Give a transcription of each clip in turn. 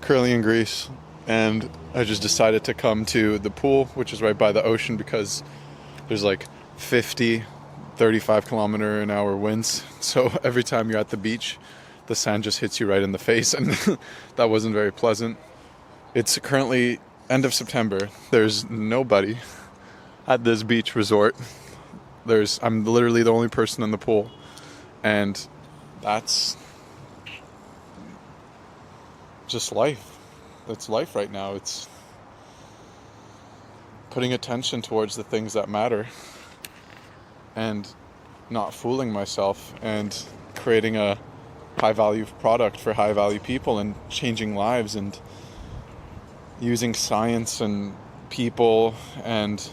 currently in Greece, and I just decided to come to the pool, which is right by the ocean, because there's like 50, 35-kilometer-an-hour winds. So every time you're at the beach, the sand just hits you right in the face, and that wasn't very pleasant. It's currently end of September. There's nobody at this beach resort. I'm literally the only person in the pool, and that's just life. It's life right now. It's putting attention towards the things that matter and not fooling myself and creating a high value product for high value people and changing lives and using science and people and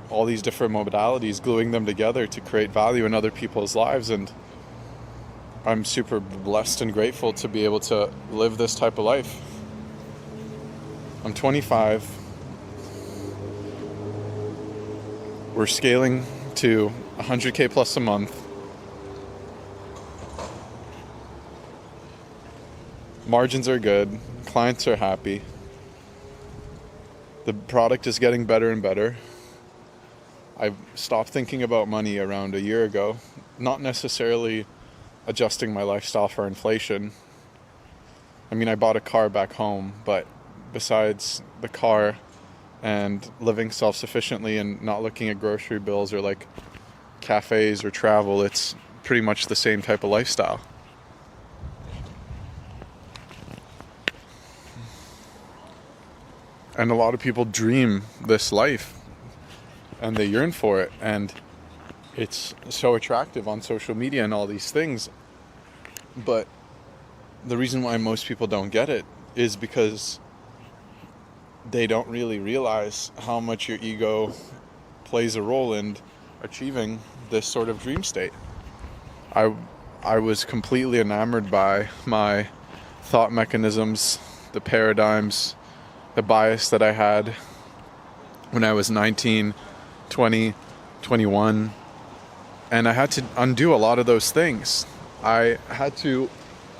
all these different modalities, gluing them together to create value in other people's lives. And I'm super blessed and grateful to be able to live this type of life. I'm 25. We're scaling to 100K plus a month. Margins are good. Clients are happy. The product is getting better and better. I stopped thinking about money around a year ago, not necessarily adjusting my lifestyle for inflation. I mean, I bought a car back home, but besides the car and living self-sufficiently and not looking at grocery bills or like cafes or travel, it's pretty much the same type of lifestyle. And a lot of people dream this life and they yearn for it, and it's so attractive on social media and all these things. But the reason why most people don't get it is because they don't really realize how much your ego plays a role in achieving this sort of dream state. I was completely enamored by my thought mechanisms, the paradigms, the bias that I had when I was 19, 20, 21, and I had to undo a lot of those things. I had to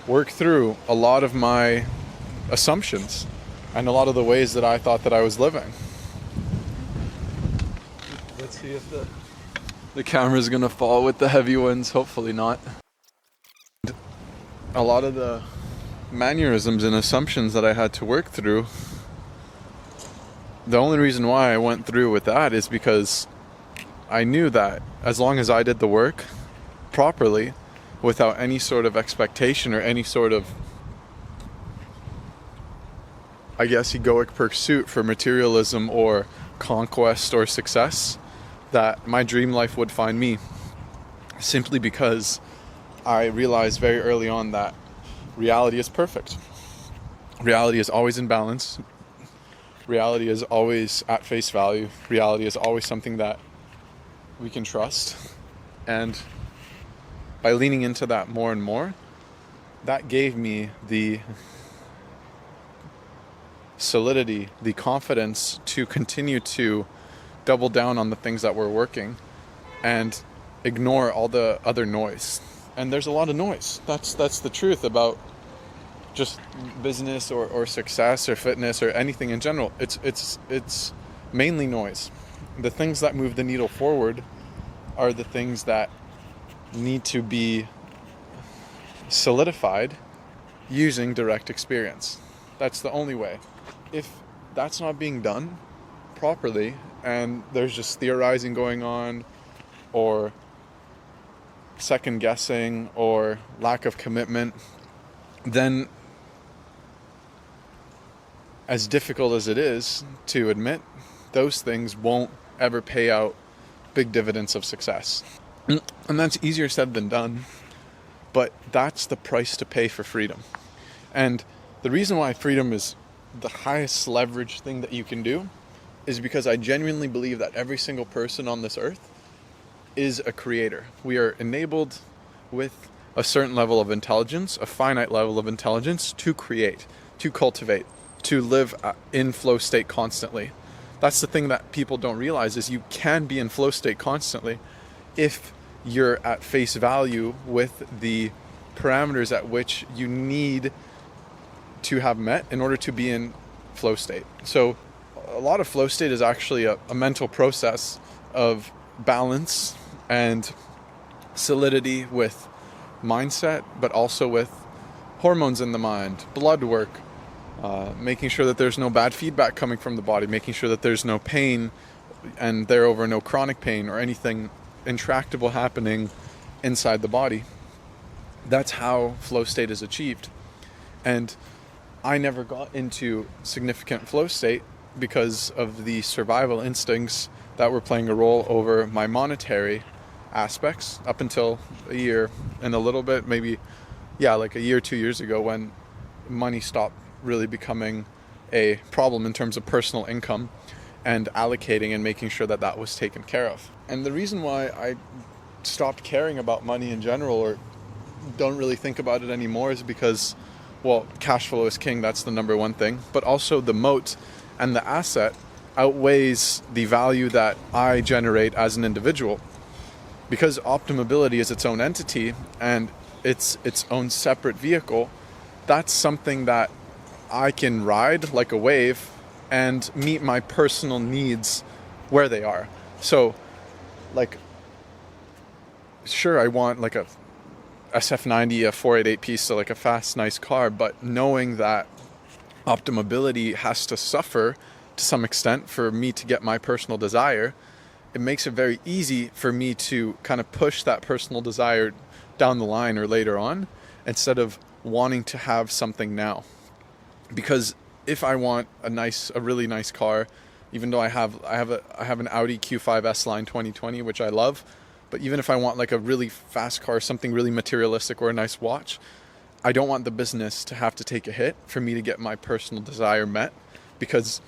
work through a lot of my assumptions and a lot of the ways that I thought that I was living. Let's see if the camera's gonna fall with the heavy winds. Hopefully not. A lot of the mannerisms and assumptions that I had to work through, the only reason why I went through with that is because I knew that as long as I did the work properly, without any sort of expectation or any sort of, I guess, egoic pursuit for materialism or conquest or success, that my dream life would find me. Simply because I realized very early on that reality is perfect. Reality is always in balance. Reality is always at face value. Reality is always something that we can trust. And by leaning into that more and more, that gave me the solidity, the confidence to continue to double down on the things that were working and ignore all the other noise. And there's a lot of noise. That's the truth about just business or success or fitness or anything in general. It's mainly noise. The things that move the needle forward are the things that need to be solidified using direct experience. That's the only way. If that's not being done properly and there's just theorizing going on or second guessing or lack of commitment, then as difficult as it is to admit, those things won't ever pay out big dividends of success. And that's easier said than done, but that's the price to pay for freedom. And the reason why freedom is the highest leverage thing that you can do is because I genuinely believe that every single person on this earth is a creator. We are enabled with a certain level of intelligence, a finite level of intelligence, to create, to cultivate, to live in flow state constantly. That's the thing that people don't realize, is you can be in flow state constantly if you're at face value with the parameters at which you need to have met in order to be in flow state. So a lot of flow state is actually a mental process of balance and solidity with mindset, but also with hormones in the mind, blood work, making sure that there's no bad feedback coming from the body, making sure that there's no pain and thereover no chronic pain or anything intractable happening inside the body. That's how flow state is achieved. And I never got into significant flow state because of the survival instincts that were playing a role over my monetary aspects up until a year and a little bit, maybe, like a year, 2 years ago, when money stopped really becoming a problem in terms of personal income and allocating and making sure that that was taken care of. And the reason why I stopped caring about money in general, or don't really think about it anymore, is because, well, cash flow is king, that's the number one thing, but also the moat and the asset outweighs the value that I generate as an individual. Because OptiMobility is its own entity and it's its own separate vehicle, that's something that I can ride like a wave and meet my personal needs where they are. So, like, sure, I want like a SF90, a 488 piece, so like a fast, nice car, but knowing that OptiMobility has to suffer to some extent for me to get my personal desire, it makes it very easy for me to kind of push that personal desire down the line or later on, instead of wanting to have something now. Because if I want a really nice car, even though I have an Audi Q5 S-Line 2020, which I love, but even if I want like a really fast car, something really materialistic, or a nice watch, I don't want the business to have to take a hit for me to get my personal desire met, because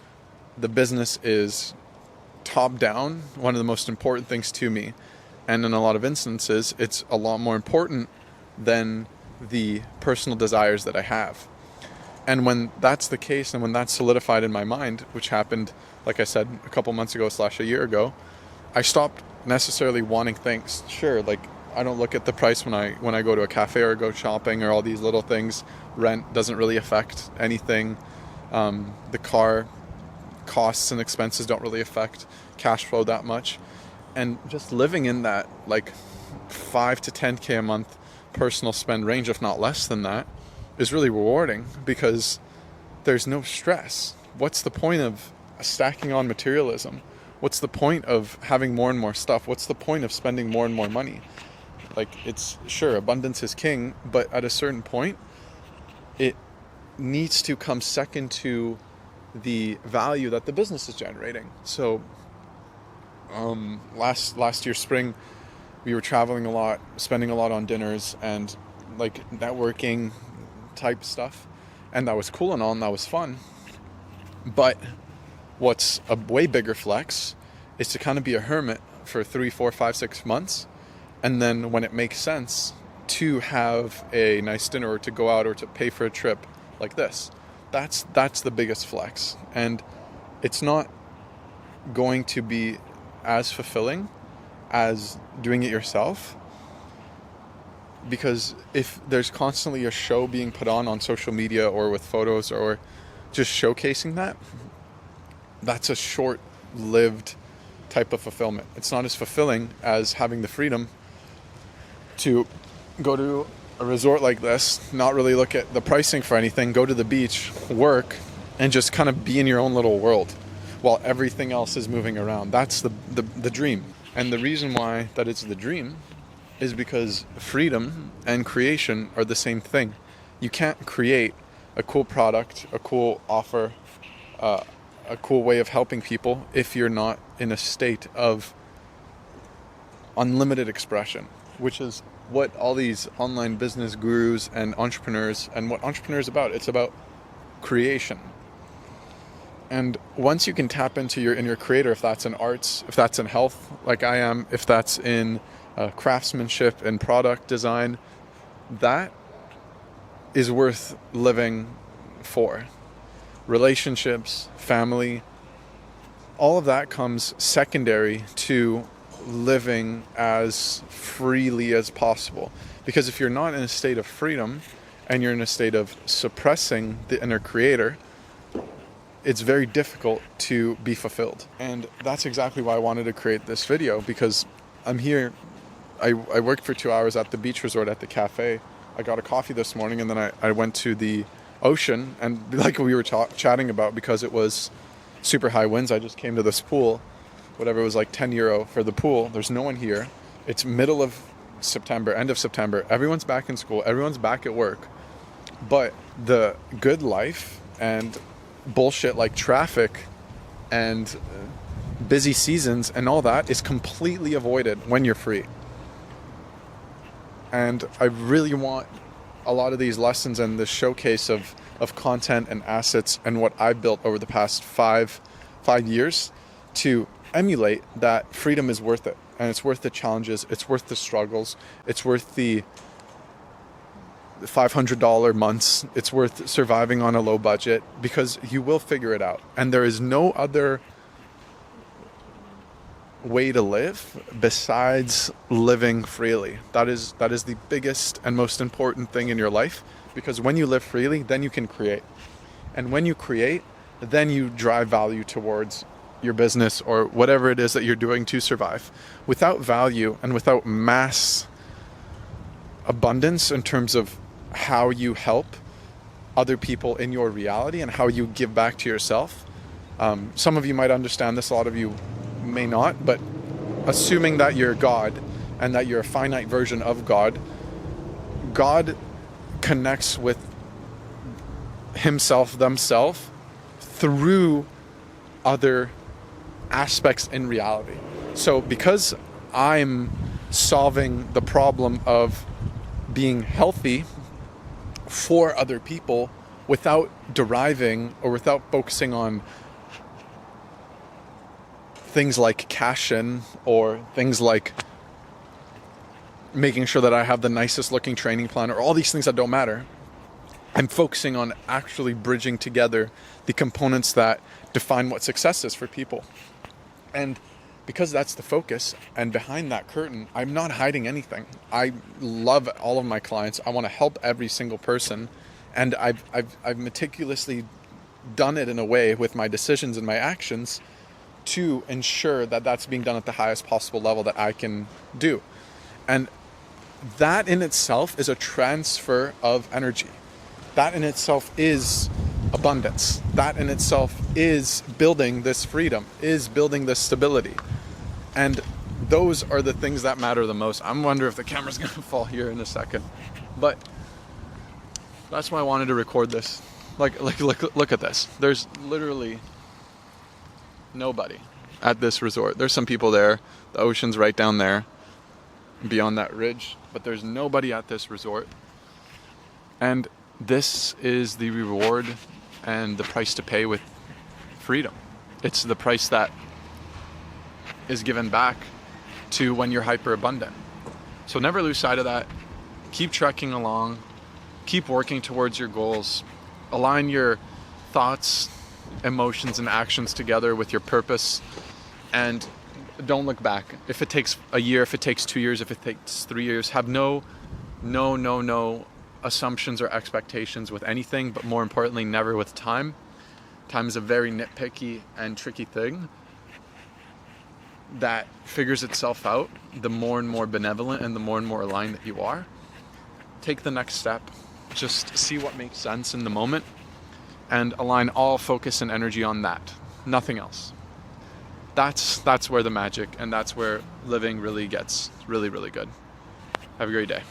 the business is top down one of the most important things to me. And in a lot of instances, it's a lot more important than the personal desires that I have. And when that's the case, and when that's solidified in my mind, which happened, like I said, a couple months ago / a year ago, I stopped necessarily wanting things. Sure, like, I don't look at the price when I go to a cafe or go shopping or all these little things. Rent doesn't really affect anything. The car costs and expenses don't really affect cash flow that much. And just living in that like 5 to 10K a month personal spend range, if not less than that, is really rewarding, because there's no stress. What's the point of stacking on materialism? What's the point of having more and more stuff? What's the point of spending more and more money? Like, it's sure, abundance is king, but at a certain point, it needs to come second to the value that the business is generating. So, last year spring, we were traveling a lot, spending a lot on dinners and like networking type stuff, and that was cool and all, and that was fun. But what's a way bigger flex is to kind of be a hermit for 3, 4, 5, 6 months, and then when it makes sense to have a nice dinner or to go out or to pay for a trip like this. That's the biggest flex, and it's not going to be as fulfilling as doing it yourself, because if there's constantly a show being put on social media or with photos or just showcasing that, that's a short-lived type of fulfillment. It's not as fulfilling as having the freedom to go to a resort like this, not really look at the pricing for anything, go to the beach, work, and just kind of be in your own little world while everything else is moving around. That's the dream. And the reason why that it's the dream is because freedom and creation are the same thing. You can't create a cool product, a cool offer, a cool way of helping people if you're not in a state of unlimited expression, which is what all these online business gurus and entrepreneurs, and what entrepreneurs about. It's about creation. And once you can tap into your inner creator, if that's in arts, if that's in health, like I am, if that's in craftsmanship and product design, that is worth living for. Relationships, family, all of that comes secondary to living as freely as possible. Because if you're not in a state of freedom and you're in a state of suppressing the inner creator, it's very difficult to be fulfilled. And that's exactly why I wanted to create this video, because I'm here. I worked for 2 hours at the beach resort at the cafe. I got a coffee this morning, and then I went to the ocean, and like we were chatting about, because it was super high winds, I just came to this pool. Whatever, it was like €10 for the pool. There's no one here. It's middle of September, end of September. Everyone's back in school. Everyone's back at work. But the good life and bullshit like traffic and busy seasons and all that is completely avoided when you're free. And I really want a lot of these lessons and this showcase of content and assets and what I've built over the past five years to emulate that freedom is worth it. And it's worth the challenges. It's worth the struggles. It's worth the $500 months. It's worth surviving on a low budget, because you will figure it out. And there is no other way to live besides living freely. That is the biggest and most important thing in your life, because when you live freely, then you can create. And when you create, then you drive value towards your business or whatever it is that you're doing to survive. Without value and without mass abundance in terms of how you help other people in your reality and how you give back to yourself. Some of you might understand this, a lot of you may not, but assuming that you're God and that you're a finite version of God, God connects with himself, themselves, through other aspects in reality. So because I'm solving the problem of being healthy for other people without deriving or without focusing on things like cash in or things like making sure that I have the nicest looking training plan or all these things that don't matter, I'm focusing on actually bridging together the components that define what success is for people. And because that's the focus, and behind that curtain, I'm not hiding anything. I love all of my clients. I want to help every single person. And I've meticulously done it in a way with my decisions and my actions to ensure that that's being done at the highest possible level that I can do. And that in itself is a transfer of energy. That in itself is abundance. That in itself is building this freedom, is building this stability. And those are the things that matter the most. I'm wondering if the camera's going to fall here in a second. But that's why I wanted to record this. Look at this. There's literally nobody at this resort. There's some people there. The ocean's right down there beyond that ridge. But there's nobody at this resort. And this is the reward and the price to pay with freedom. It's the price that is given back to when you're hyper abundant. So never lose sight of that. Keep trekking along. Keep working towards your goals. Align your thoughts, emotions, and actions together with your purpose. And don't look back. If it takes a year, if it takes 2 years, if it takes 3 years, have no assumptions or expectations with anything, but more importantly, never with time. Time is a very nitpicky and tricky thing that figures itself out the more and more benevolent and the more and more aligned that you are. Take the next step. Just see what makes sense in the moment and align all focus and energy on that. Nothing else. That's where the magic and that's where living really gets really, really good. Have a great day.